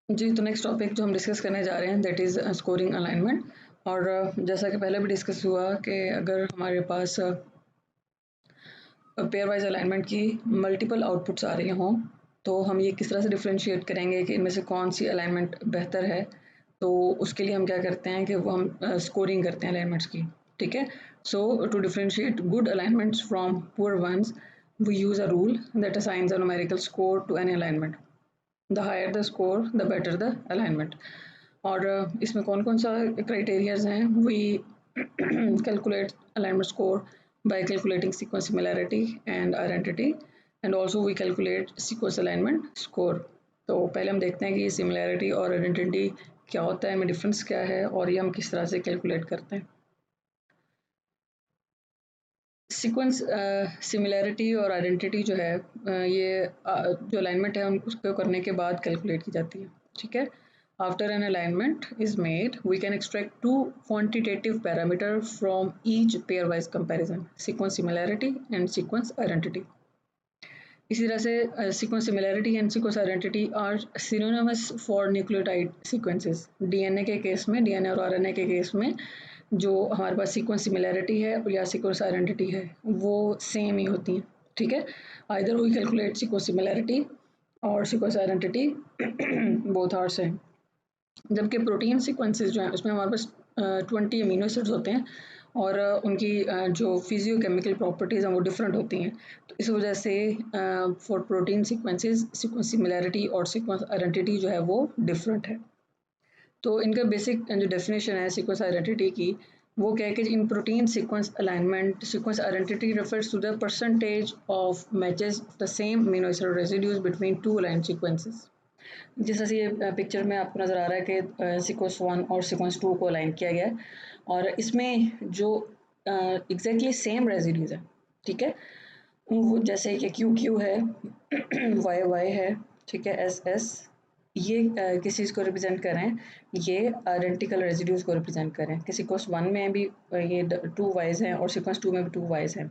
जी, तो next topic जो हम डिस्कस करने जा रहे हैं दैट इज़ स्कोरिंग अलाइनमेंट। और जैसा कि पहले भी डिस्कस हुआ कि अगर हमारे पास पेयर वाइज अलाइनमेंट की मल्टीपल आउटपुट्स आ रही हों, तो हम ये किस तरह से डिफरेंशिएट करेंगे कि इनमें से कौन सी अलाइनमेंट बेहतर है। तो उसके लिए हम क्या करते हैं कि वो हम स्कोरिंग करते हैं अलाइनमेंट्स की। ठीक है, so to differentiate good alignments from poor ones we use a rule that assigns a numerical score to any alignment. The higher the score the better the alignment. और इसमें कौन-कौन सा क्राइटेरियाज़ हैं। We calculate alignment score by calculating sequence similarity and identity, and also we calculate sequence alignment score। तो पहले हम देखते हैं कि सिमिलैरिटी और आइडेंटिटी क्या होता है, इनमें डिफरेंस क्या है और ये हम किस तरह से कैलकुलेट करते हैं। सीक्वेंस सिमिलैरिटी और आइडेंटिटी जो है ये जो अलाइनमेंट है उसको करने के बाद कैलकुलेट की जाती है। ठीक है, after an alignment is made we can extract two quantitative parameter from each pairwise comparison, sequence similarity and sequence identity. इसी तरह से sequence similarity and sequence identity are synonymous for nucleotide sequences. DNA के case में, DNA और RNA के case में जो हमारे पास सीक्वेंस सिमिलैरिटी है या सीक्वेंस आइडेंटिटी है वो सेम ही होती हैं। ठीक है, either we calculate sequence similarity और sequence identity both are same. जबकि प्रोटीन सीक्वेंसेस जो हैं उसमें हमारे पास 20 अमीनो एसिड्स होते हैं और उनकी जो फिजियोकेमिकल प्रॉपर्टीज़ हैं वो डिफरेंट होती हैं। तो इस वजह से for protein sequences sequence similarity और सीक्वेंस आइडेंटिटी जो है वो डिफरेंट है। तो इनका बेसिक जो डेफिनेशन है सीक्वेंस आइडेंटिटी की वो क्या है कि in protein sequence alignment sequence identity refers to the percentage of matches the same amino acid residues between two aligned sequences. जिस तरह से ये पिक्चर में आपको नज़र आ रहा है कि सीक्वेंस 1 और सीक्वेंस 2 को अलाइन किया गया है और इसमें जो एग्जैक्टली सेम रेसिड्यूज है। ठीक है, वो जैसे कि क्यू क्यू है वाई वाई है, ठीक है, एस एस, ये किस चीज़ को रिप्रेजेंट कर रहे हैं, ये आइडेंटिकल रेसिड्यूज को रिप्रेजेंट कर रहे हैं कि सीक्वेंस 1 में भी ये 2 वाइज हैं और सीक्वेंस 2 में भी 2 वाइज हैं।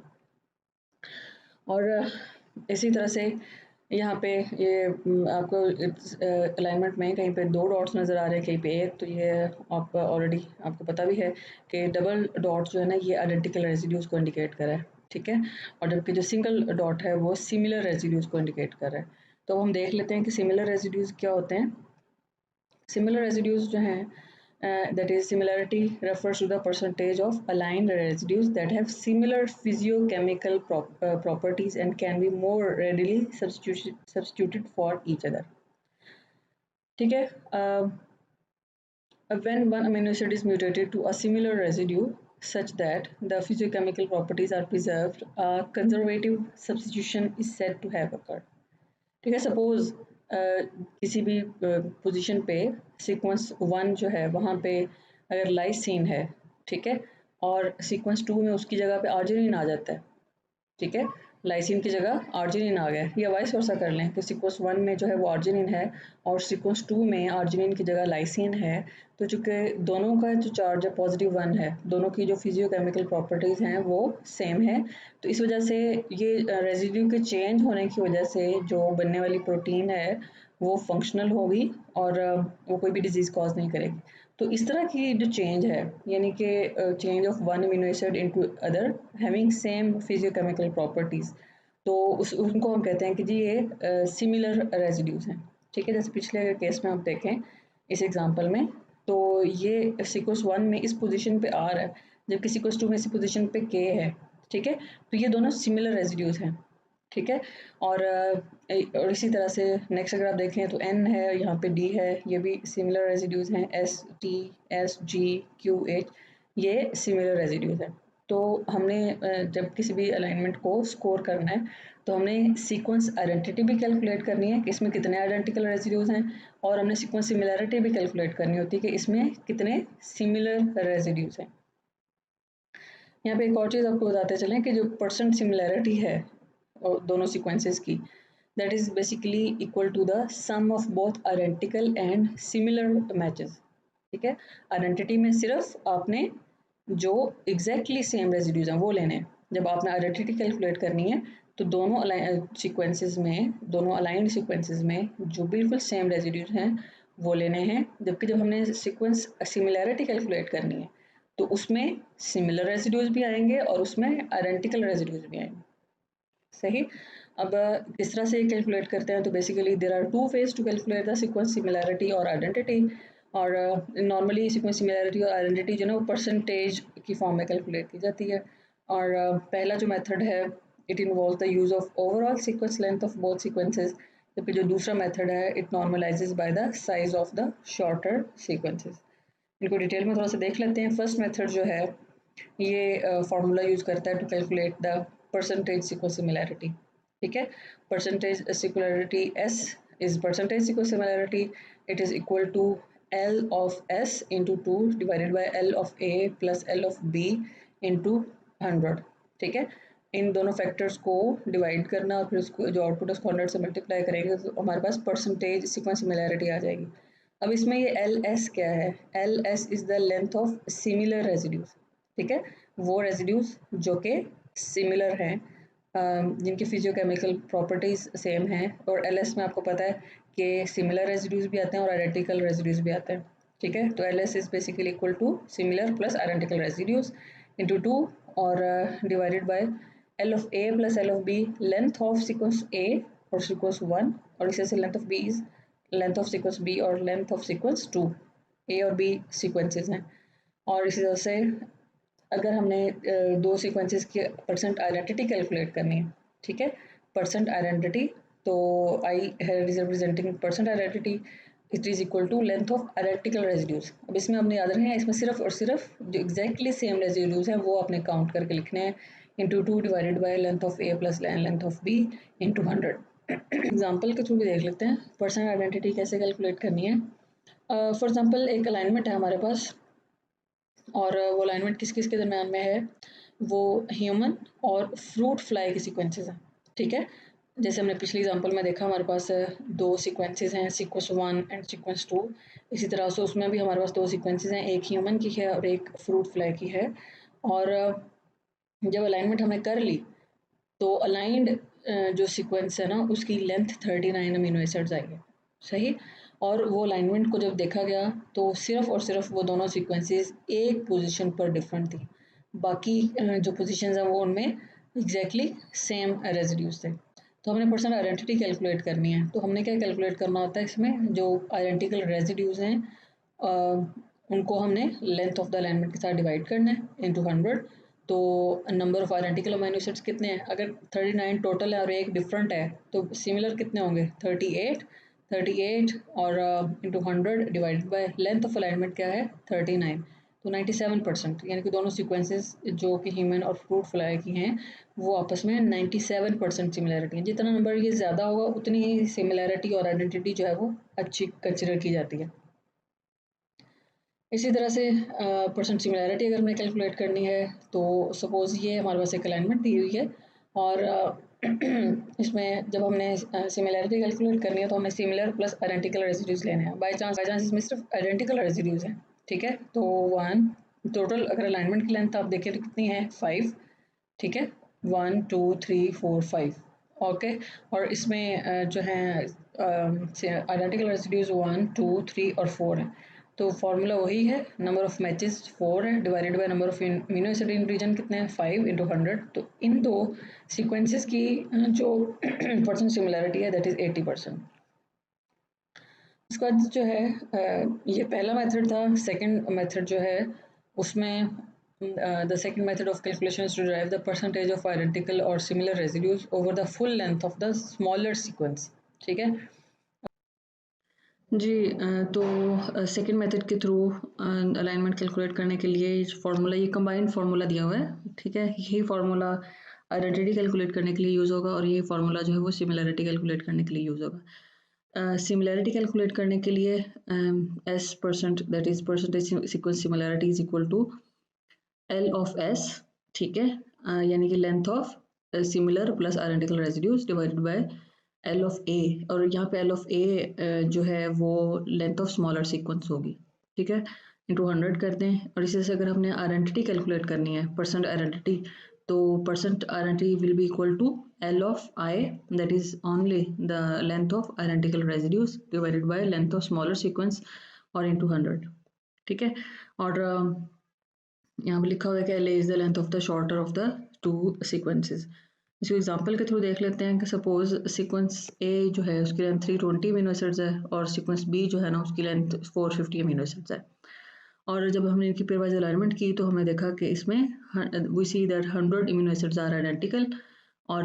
और इसी तरह से यहाँ पे ये आपको अलाइनमेंट में कहीं पे 2 डॉट्स नज़र आ रहे हैं, कहीं पे 1। तो ये आप ऑलरेडी आपको पता भी है कि डबल डॉट जो है ना ये आइडेंटिकल रेसिड्यूज को इंडिकेट कर रहा है। ठीक है, और जबकि जो सिंगल डॉट है वो सिमिलर रेसिड्यूज को इंडिकेट कर रहा है। तो हम देख लेते हैं कि सिमिलर रेसिड्यूज क्या होते हैं। सिमिलर रेसिड्यूज जो हैं that is similarity refers to the percentage of aligned residues that have similar physiochemical properties and can be more readily substituted for each other। ठीक है, when one amino acid is mutated to a similar residue such that the physiochemical properties are preserved, a conservative substitution is said to have occurred। ठीक है, suppose किसी भी position पे sequence 1 जो है वहाँ पे अगर लाइसिन है, ठीक है, और सीक्वेंस 2 में उसकी जगह पे आर्जिनिन आ जाता है। ठीक है, लाइसिन की जगह आर्जिनिन आ गया, या वाइस वर्सा कर लें कि सीक्वेंस 1 में जो है वो आर्जिनिन है और सीक्वेंस 2 में आर्जिनिन की जगह लाइसिन है। तो चूँकि दोनों का जो चार्ज है पॉजिटिव 1 है, दोनों की जो फिजियोकेमिकल प्रॉपर्टीज़ हैं वो सेम है। तो इस वजह से ये रेजिड्यू के चेंज होने की वजह से जो बनने वाली प्रोटीन है वो फंक्शनल होगी और वो कोई भी डिजीज़ कॉज नहीं करेगी। तो इस तरह की जो चेंज है यानी कि change of one amino acid into other having same physicochemical properties, तो उस उनको हम कहते हैं कि जी ये सिमिलर रेजिड्यूज हैं। ठीक है, जैसे पिछले केस में आप देखें इस एग्जांपल में, तो ये सीक्वेंस 1 में इस पोजीशन पे आर है जबकि सीक्वेंस 2 में इसी पोजीशन पे के है। ठीक है, तो ये दोनों सिमिलर रेजिड्यूज हैं। ठीक है, और इसी तरह से नेक्स्ट अगर आप देखें तो एन है, यहाँ पे डी है, ये भी सिमिलर रेजिड्यूज हैं। S T S G Q H ये सिमिलर रेजिड्यूज हैं। तो हमने जब किसी भी अलाइनमेंट को स्कोर करना है तो हमने सीक्वेंस आइडेंटिटी भी कैलकुलेट करनी है कि इसमें कितने आइडेंटिकल रेजिड्यूज हैं, और हमने सीक्वेंस सिमिलैरिटी भी कैलकुलेट करनी होती है कि इसमें कितने सिमिलर रेजिड्यूज हैं। यहाँ पे एक और चीज़ आपको बताते चलें कि जो परसेंट सिमिलैरिटी है दोनों सीक्वेंसेस की, that is basically equal to the sum of both identical and similar matches. ठीक है, आइडेंटिटी में सिर्फ आपने जो एग्जैक्टली सेम रेजिड्यूज हैं वो लेने हैं। जब आपने आइडेंटिटी कैलकुलेट करनी है तो दोनों सीक्वेंसेस में, दोनों अलाइंड सीक्वेंसेस में जो बिल्कुल सेम रेजिड्यूज हैं वो लेने हैं, जबकि जब हमने सीक्वेंस सिमिलैरिटी कैलकुलेट करनी है तो उसमें सिमिलर रेसिड्यूज भी आएंगे और उसमें आइडेंटिकल रेसिड्यूज भी आएंगे। सही। अब किस तरह से कैलकुलेट करते हैं, तो basically there are two ways to calculate the sequence similarity और आइडेंटिटी। और नॉर्मली सीक्वेंस सिमिलैरिटी और आइडेंटिटी जो है वो परसेंटेज की फॉर्म में कैलकुलेट की जाती है। और पहला जो मेथड है it involve the use of overall sequence length of both sequences, जबकि जो दूसरा मेथड है it normalizes by the size of the shorter sequences. इनको डिटेल में थोड़ा सा देख लेते हैं। फर्स्ट मेथड जो है ये फार्मूला यूज करता है to calculate the percentage sequence similarity. ठीक है, percentage similarity S is percentage sequence similarity. It is equal to L of S into 2 divided by L of A plus L of B into 100। ठीक है, इन दोनों factors को divide करना और फिर उसको जो आउटपुट उसको 100 से मल्टीप्लाई करेंगे तो हमारे पास परसेंटेज सीक्वेंस सिमिलैरिटी आ जाएगी। अब इसमें ये LS क्या है, LS is the length of similar residues. ठीक है, वो रेजिड्यूज जो कि सिमिलर हैं, जिनकी फिजियोकेमिकल प्रॉपर्टीज सेम हैं। और LS में आपको पता है कि सिमिलर रेजिड्यूज भी आते हैं और आइडेंटिकल रेजिड्यूज भी आते हैं। ठीक है, तो LS is basically equal to similar plus identical residues into 2 और divided by L of A plus L of B, length of sequence A और सीक्वेंस 1, और इसे से length of B is length of sequence B और length of sequence 2। A और B sequences हैं। और इसी तरह से अगर हमने दो सीक्वेंसेस की परसेंट आइडेंटिटी कैलकुलेट करनी है, ठीक है, परसेंट आइडेंटिटी, तो I है representing percent identity, it is equal to length of identical residues. अब इसमें हमने याद रखना है, इसमें सिर्फ और सिर्फ जो एग्जैक्टली सेम रेजिड्यूज हैं वो आपने काउंट करके लिखने हैं, into 2 divided by length of A plus length of B into 100। Example के थ्रू भी देख लेते हैं परसेंट आइडेंटिटी कैसे कैलकुलेट करनी है। फॉर एग्जाम्पल एक अलाइनमेंट है हमारे पास, और वो अलाइनमेंट किस किस के दरम्यान में है, वो ह्यूमन और फ्रूट फ्लाई के सीक्वेंसेस हैं। ठीक है, जैसे हमने पिछली एग्जांपल में देखा हमारे पास दो सीक्वेंसेस हैं, सीक्वेंस 1 एंड सीक्वेंस 2। इसी तरह से उसमें भी हमारे पास दो सीक्वेंसेस हैं, एक ह्यूमन की है और एक फ्रूट फ्लाई की है। और जब अलाइनमेंट हमने कर ली तो अलाइंड जो सीक्वेंस है ना उसकी लेंथ 39 अमीनो एसिड्स आई है। सही। और वो अलाइनमेंट को जब देखा गया तो सिर्फ और सिर्फ वो दोनों सीक्वेंसेस एक पोजीशन पर डिफरेंट थी, बाकी जो पोजीशंस हैं वो उनमें एग्जैक्टली सेम रेजिड्यूज थे। तो हमने परसेंट आइडेंटिटी कैलकुलेट करनी है, तो हमने क्या कैलकुलेट करना होता है, इसमें जो आइडेंटिकल रेजिड्यूज हैं उनको हमने लेंथ ऑफ द अलाइनमेंट के साथ डिवाइड करना है इंटू 100। तो number of identical amino acids कितने हैं, अगर 39 टोटल है और एक डिफरेंट है तो सिमिलर कितने होंगे, 38 और into 100 divided by length of alignment क्या है 39, तो 97%, यानी कि दोनों सीक्वेंसेस जो कि ह्यूमन और फ्रूट फ्लाई की हैं वो आपस में 97% सिमिलरिटी है। जितना नंबर ये ज़्यादा होगा उतनी ही सिमिलरिटी और आइडेंटिटी जो है वो अच्छी कंसिडर की जाती है। इसी तरह से परसेंट सिमिलैरिटी अगर हमें कैलकुलेट करनी है तो सपोज़ ये हमारे पास एक अलाइनमेंट दी हुई है और इसमें जब हमने सिमिलैरिटी कैलकुलेट करनी है तो हमें सिमिलर प्लस आइडेंटिकल रेसिड्यूज लेने हैं। बाय चांस इसमें सिर्फ आइडेंटिकल रेसिड्यूज हैं। ठीक है, तो 1 टोटल अगर अलाइनमेंट की लेंथ आप देखें तो कितनी है 5। ठीक है, 1 2 3 4 5। ओके, और इसमें जो है आइडेंटिकल रेसिड्यूज 1 2 3 और 4 है। तो फार्मूला वही है, नंबर ऑफ मैचेस 4 है divided by number of amino acid in region कितने हैं 5 इंटू 100। तो इन दो सीक्वेंसेस की जो परसेंट सिमिलरिटी है दैट इज 80%। इसका जो है ये पहला मेथड था। सेकंड मेथड जो है उसमें the second method of calculation is to derive the percentage of identical or similar residues over the full length of the smaller sequence। ठीक है जी, तो सेकंड मेथड के थ्रू अलाइनमेंट कैलकुलेट करने के लिए फार्मूला, ये कंबाइंड फार्मूला दिया हुआ है। ठीक है, यही फार्मूला आइडेंटिटी कैलकुलेट करने के लिए यूज़ होगा और ये फार्मूला जो है वो सिमिलरिटी कैलकुलेट करने के लिए यूज़ होगा। सिमिलरिटी कैलकुलेट करने के लिए S percent that is percentage sequence similarity is equal to L of S। ठीक है, यानी कि length of similar plus identical residues divided by L of A, और यहाँ पे L ऑफ A जो है वो लेंथ ऑफ स्मॉलर सीक्वेंस होगी। ठीक है, इंटू 100 कर दें। और इसी से अगर हमने आइडेंटिटी कैलकुलेट करनी है परसेंट आइडेंटिटी, तो percent identity will be equal to L of I, that is only the length of identical residues divided by length of smaller sequence और into 100. ठीक है, और यहाँ पे लिखा हुआ है कि L is the length of the shorter of the two sequences. इसको एग्जांपल के थ्रू देख लेते हैं कि सपोज सीक्वेंस ए जो है उसकी लेंथ 320 अमीनो एसिड्स है और सीक्वेंस बी जो है ना उसकी लेंथ 450 अमीनो एसिड्स है। और जब हमने इनकी पेयरवाइज अलाइनमेंट की तो हमने देखा कि इसमें we see that 100 amino acids are identical. और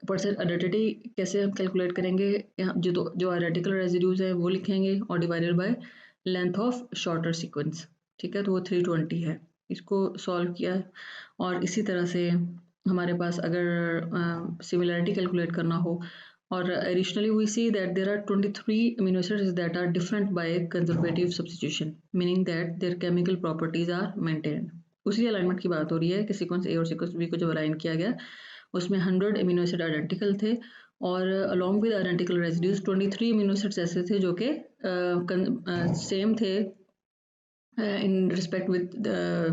परसेंट आइडेंटिटी कैसे हम कैलकुलेट करेंगे, यहाँ जो आइडेंटिकल रेजिड्यूज है वो लिखेंगे और divided by length of shorter sequence. ठीक है, तो वो 320 है, इसको सॉल्व किया। और इसी तरह से हमारे पास अगर सिमिलरिटी कैलकुलेट करना हो, और additionally we see that there are 23 amino acids that are different by conservative substitution, meaning that their chemical properties are maintained. उसी अलाइनमेंट की बात हो रही है कि सीक्वेंस ए और सीक्वेंस बी को जब अलाइन किया गया उसमें 100 अमीनो एसिड आइडेंटिकल थे और along with identical residues 23 amino acids ऐसे थे जो कि सेम थे in respect with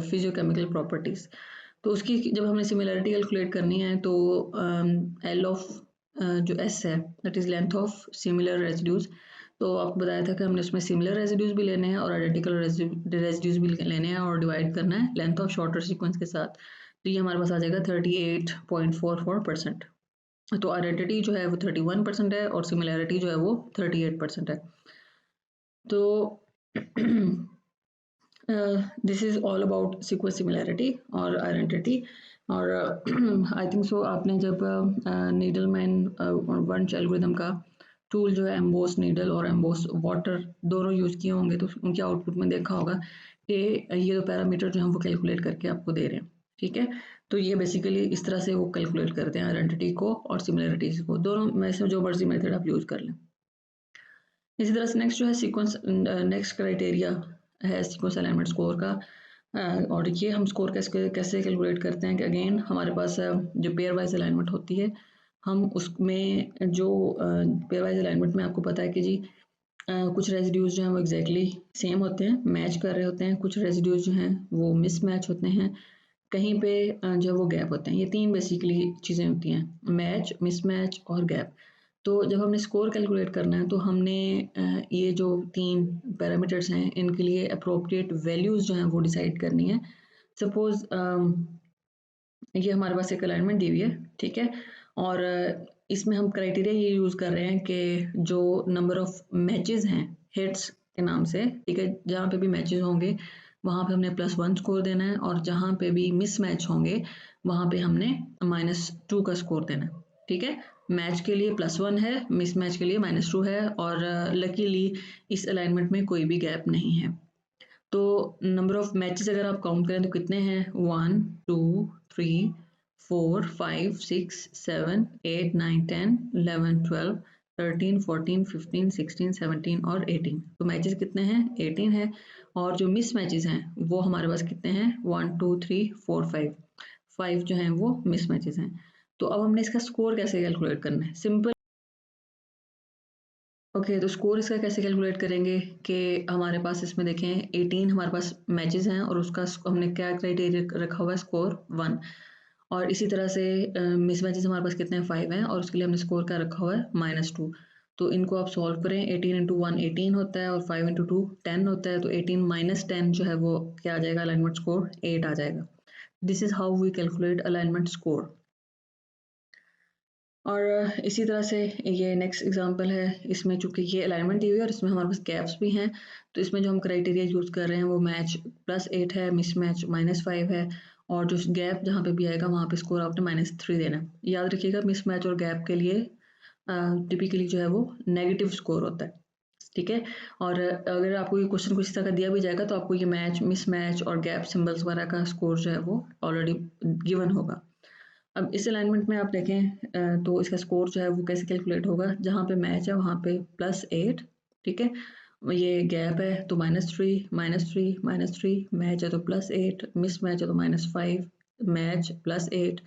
physicochemical properties. तो उसकी जब हमने सिमिलरिटी कैलकुलेट करनी है तो एल ऑफ जो एस है that is length of similar residues. तो आपको बताया था कि हमने उसमें सिमिलर रेजिड्यूज भी लेने हैं और आइडेंटिकल रेजिड्यूज भी लेने हैं और डिवाइड करना है लेंथ ऑफ शॉर्टर सीक्वेंस के साथ। तो ये हमारे पास आ जाएगा 38.44%। तो आइडेंटिटी जो है वो 31% है और सिमिलरिटी जो है वो 38% है। तो this is all about sequence similarity और आइडेंटिटी। और आई थिंक सो आपने जब नीडल मैन वंश एल्गोरिथम का टूल जो है एम्बोस नीडल और एम्बोस वाटर दोनों यूज़ किए होंगे तो उनके आउटपुट में देखा होगा कि ये जो पैरामीटर जो हम वो कैलकुलेट करके आपको दे रहे हैं। ठीक है, तो ये बेसिकली इस तरह से वो कैलकुलेट करते हैं आइडेंटिटी को और सिमिलरिटीज को, दोनों में से जो मर्जी मेथड आप यूज़ कर लें। इसी तरह से नेक्स्ट जो है सीक्वेंस नेक्स्ट क्राइटेरिया है सीक्वेंस अलाइनमेंट स्कोर का। और ये हम स्कोर कैसे कैलकुलेट करते हैं कि अगेन हमारे पास जो पेयर वाइज अलाइनमेंट होती है हम उसमें जो पेयर वाइज अलाइनमेंट में आपको पता है कि जी कुछ रेजिड्यूज जो हैं वो एग्जैक्टली सेम होते हैं, मैच कर रहे होते हैं, कुछ रेजिड्यूज जो हैं वो मिस मैच होते हैं, कहीं पे जो वो गैप होते हैं। ये तीन बेसिकली चीज़ें होती हैं, मैच, मिसमैच और गैप। तो जब हमने स्कोर कैलकुलेट करना है तो हमने ये जो तीन पैरामीटर्स हैं इनके लिए अप्रोप्रिएट वैल्यूज़ जो हैं वो डिसाइड करनी है। सपोज़ ये हमारे पास एक अलाइनमेंट दी हुई है, ठीक है, और इसमें हम क्राइटेरिया ये यूज़ कर रहे हैं कि जो नंबर ऑफ मैचेस हैं हिट्स के नाम से, ठीक है, जहाँ पे भी मैचेस होंगे वहाँ पे हमने +1 स्कोर देना है और जहाँ पे भी मिस मैच होंगे वहाँ पे हमने -2 का स्कोर देना है। ठीक है, मैच के लिए +1 है, मिस मैच के लिए -2 है और लकीली इस अलाइनमेंट में कोई भी गैप नहीं है। तो नंबर ऑफ मैचेस अगर आप काउंट करें तो कितने हैं, 1 2 3 4 5 6 7 8 9 10 11 12 13 14 15 16 17 और 18। तो मैचेस कितने हैं, 18 है। और जो मिस मैचेस हैं वो हमारे पास कितने हैं, 1 2 3 4 5 जो हैं वो मिस मैचेस हैं। तो अब हमने इसका स्कोर कैसे कैलकुलेट करना है, सिंपल। ओके, तो स्कोर इसका कैसे कैलकुलेट करेंगे कि हमारे पास इसमें देखें 18 हमारे पास मैचेस हैं और उसका हमने क्या क्राइटेरिया रखा हुआ है, स्कोर 1। और इसी तरह से मिस मैचेस हमारे पास कितने हैं, 5 हैं और उसके लिए हमने स्कोर क्या रखा हुआ है, -2। तो इनको आप सॉल्व करें, 18 इंटू 1 18 होता है और 5 इंटू 2 10 होता है। तो 18 - 10 जो है वो क्या आ जाएगा, अलाइनमेंट स्कोर 8 आ जाएगा। This is how we calculate alignment score. और इसी तरह से ये नेक्स्ट एग्जांपल है, इसमें चूंकि ये अलाइनमेंट दी हुई है और इसमें हमारे पास गैप्स भी हैं, तो इसमें जो हम क्राइटेरिया यूज़ कर रहे हैं वो मैच +8 है, मिस मैच -5 है और जो गैप जहाँ पे भी आएगा वहाँ पे स्कोर आपने -3 देना है। याद रखिएगा मिस मैच और गैप के लिए टिपिकली जो है वो नेगेटिव स्कोर होता है। ठीक है, और अगर आपको ये क्वेश्चन कुछ तरह का दिया भी जाएगा तो आपको ये मैच, मिस मैच और गैप सिंबल्स वगैरह का स्कोर जो है वो ऑलरेडी गिवन होगा। अब इस अलाइनमेंट में आप देखें तो इसका स्कोर जो है वो कैसे कैलकुलेट होगा, जहाँ पे मैच है वहाँ पे +8, ठीक है, ये गैप है तो -3 -3 -3, मैच है तो +8, मिस मैच है तो -5, मैच +8,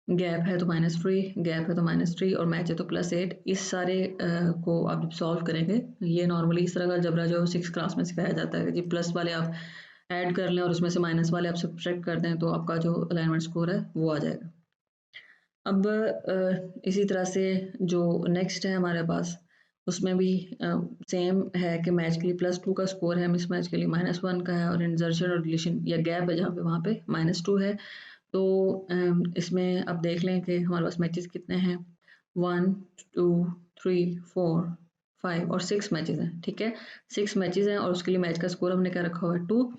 गैप है तो -3, गैप है तो -3 और मैच है तो +8। इस सारे को आप जब सॉल्व करेंगे, ये नॉर्मली इस तरह का जबरा जो 6 क्लास में सिखाया जाता है कि जी प्लस वाले आप ऐड कर लें और उसमें से माइनस वाले आप सब्ट्रैक्ट कर दें तो आपका जो अलाइनमेंट स्कोर है वो आ जाएगा। अब इसी तरह से जो नेक्स्ट है हमारे पास, उसमें भी सेम है कि मैच के लिए +2 का स्कोर है, मिसमैच के लिए -1 का है और इंसर्शन और डिलीशन या गैप है जहाँ पे वहाँ पे -2 है। तो इसमें आप देख लें कि हमारे पास मैचेस कितने हैं, 1 2 3 4 5 और 6 मैचेस हैं, ठीक है। 6 मैचेस हैं और उसके लिए मैच का स्कोर हमने क्या रखा हुआ है 2।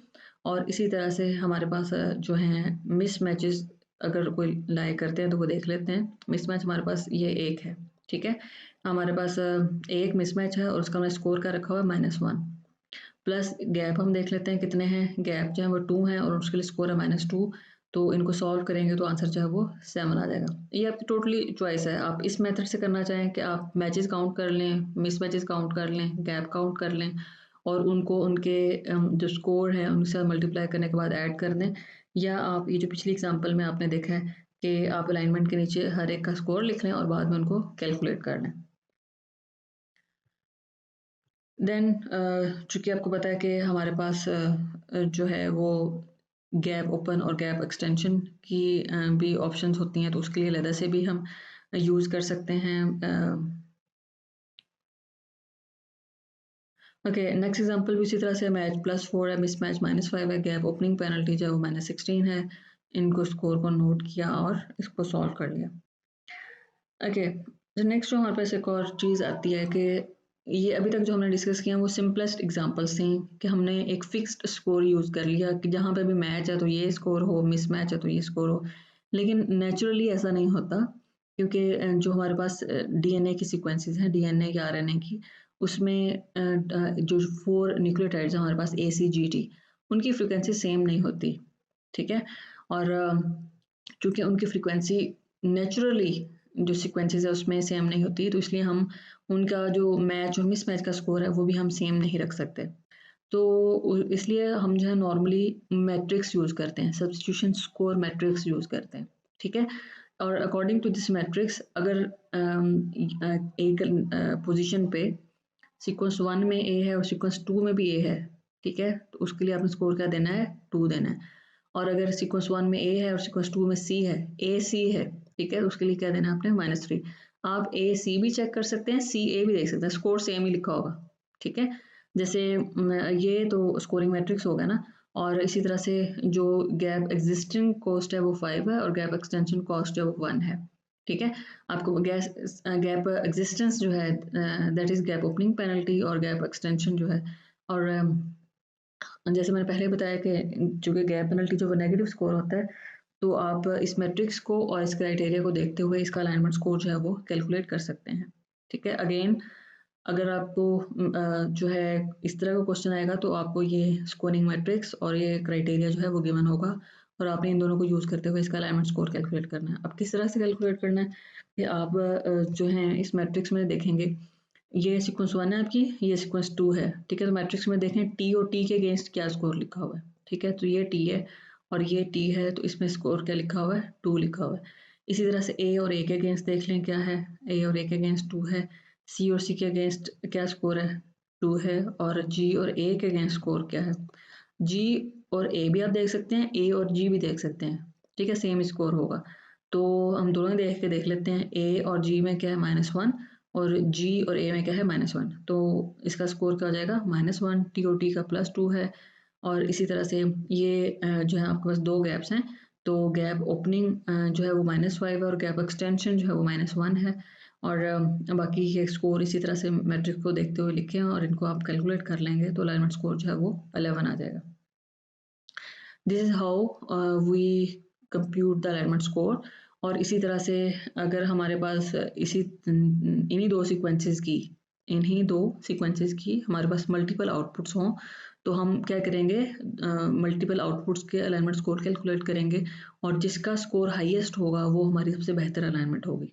और इसी तरह से हमारे पास जो हैं मिस मैचेस अगर कोई लाए करते हैं तो वो देख लेते हैं। मिसमैच हमारे पास ये एक है, ठीक है। हमारे पास एक मिसमैच है और उसका हमने स्कोर का रखा हुआ है -1 प्लस गैप हम देख लेते हैं कितने हैं। गैप जो है वो 2 है और उसके लिए स्कोर है -2। तो इनको सॉल्व करेंगे तो आंसर जो है वो 7 आ जाएगा। ये आपकी टोटली चॉइस है, आप इस मेथड से करना चाहें कि आप मैचेस काउंट कर लें, मिस मैचेस काउंट कर लें, गैप काउंट कर लें और उनको उनके जो स्कोर है उनसे मल्टीप्लाई करने के बाद ऐड कर दें, या आप ये जो पिछली एग्जांपल में आपने देखा है कि आप अलाइनमेंट के नीचे हर एक का स्कोर लिख लें और बाद में उनको कैलकुलेट कर लें। देन चूँकि आपको पता है कि हमारे पास जो है वो गैप ओपन और गैप एक्सटेंशन की भी ऑप्शंस होती हैं, तो उसके लिए अलग से भी हम यूज़ कर सकते हैं। ओके, नेक्स्ट एग्जांपल भी इसी तरह से मैच +4 है, मिसमैच -5 है, गैप ओपनिंग पेनल्टी जो है वो -16 है। इनको स्कोर को नोट किया और इसको सॉल्व कर लिया। ओके, तो नेक्स्ट जो हमारे पास एक और चीज़ आती है कि ये अभी तक जो हमने डिस्कस किया वो सिंपलेस्ट एग्जांपल्स थी कि हमने एक फिक्स्ड स्कोर यूज़ कर लिया कि जहाँ पे भी मैच है तो ये स्कोर हो, मिसमैच है तो ये स्कोर हो। लेकिन नेचुरली ऐसा नहीं होता, क्योंकि जो हमारे पास डीएनए की सीक्वेंसेस हैं, डीएनए या आरएनए की, उसमें जो 4 न्यूक्लियोटाइड्स हैं हमारे पास ACGT, उनकी फ्रीक्वेंसी सेम नहीं होती, ठीक है। और चूँकि उनकी फ्रीक्वेंसी नेचुरली जो सीक्वेंसेस है उसमें सेम नहीं होती, तो इसलिए हम उनका जो मैच और मिसमैच का स्कोर है वो भी हम सेम नहीं रख सकते। तो इसलिए हम जो है नॉर्मली मैट्रिक्स यूज़ करते हैं, सब्स्टिट्यूशन स्कोर मैट्रिक्स यूज़ करते हैं, ठीक है। और अकॉर्डिंग टू दिस मैट्रिक्स अगर एक पोजीशन पे सीक्वेंस 1 में ए है और सीक्वेंस 2 में भी ए है, ठीक है, तो उसके लिए आपने स्कोर क्या देना है, 2 देना है। और अगर सीक्वेंस 1 में ए है और सीक्वेंस 2 में सी है, ए सी है, ठीक है, तो उसके लिए क्या देना है आपने, -3। आप ए सी भी चेक कर सकते हैं, सी ए भी देख सकते हैं, स्कोर सेम ही लिखा होगा, ठीक है। जैसे ये तो स्कोरिंग मैट्रिक्स हो गया ना। और इसी तरह से जो गैप एग्जिस्टिंग कॉस्ट है वो 5 है और गैप एक्सटेंशन कॉस्ट जो है वो 1 है, ठीक है। आपको गैप एग्जिस्टेंस जो है that is gap opening penalty और गैप एक्सटेंशन जो है। और जैसे मैंने पहले बताया कि चूँकि गैप पेनल्टी जो नेगेटिव स्कोर होता है, तो आप इस मैट्रिक्स को और इस क्राइटेरिया को देखते हुए इसका अलाइनमेंट स्कोर जो है वो कैलकुलेट कर सकते हैं, ठीक है। अगेन अगर आपको जो है इस तरह का क्वेश्चन आएगा तो आपको ये स्कोरिंग मैट्रिक्स और ये क्राइटेरिया जो है वो गिवन होगा और आपने इन दोनों को यूज़ करते हुए इसका अलाइनमेंट स्कोर कैलकुलेट करना है। अब किस तरह से कैलकुलेट करना है कि आप जो है इस मैट्रिक्स में देखेंगे, ये सीक्वेंस 1 है आपकी, ये सीक्वेंस 2 है, ठीक है। तो मैट्रिक्स में देखें टी और टी के अगेंस्ट क्या स्कोर लिखा हुआ है, ठीक है। तो ये टी है और ये टी है, तो इसमें स्कोर क्या लिखा हुआ है, 2 लिखा हुआ है। इसी तरह से ए और ए के अगेंस्ट देख लें क्या है, ए और ए के अगेंस्ट 2 है। सी और सी के अगेंस्ट क्या स्कोर है, 2 है। और जी और ए के अगेंस्ट स्कोर क्या है, जी और ए भी आप देख सकते हैं, ए और जी भी देख सकते हैं, ठीक है, सेम स्कोर होगा। तो हम दोनों देख के देख लेते हैं, ए और जी में क्या है, -1 और जी और ए में क्या है, -1। तो इसका स्कोर क्या हो जाएगा, -1। टी और टी का +2 है। और इसी तरह से ये जो है आपके पास 2 गैप्स हैं, तो गैप ओपनिंग जो है वो -5 है और गैप एक्सटेंशन जो है वो -1 है। और बाकी के स्कोर इसी तरह से मैट्रिक्स को देखते हुए लिखें और इनको आप कैलकुलेट कर लेंगे तो अलाइनमेंट स्कोर जो है वो 11 आ जाएगा। This is how we compute the alignment score. और इसी तरह से अगर हमारे पास इन्हीं दो सीक्वेंसेस की हमारे पास मल्टीपल आउटपुट्स हों, तो हम क्या करेंगे, मल्टीपल आउटपुट्स के अलाइनमेंट स्कोर कैलकुलेट करेंगे और जिसका स्कोर हाईएस्ट होगा वो हमारी सबसे बेहतर अलाइनमेंट होगी,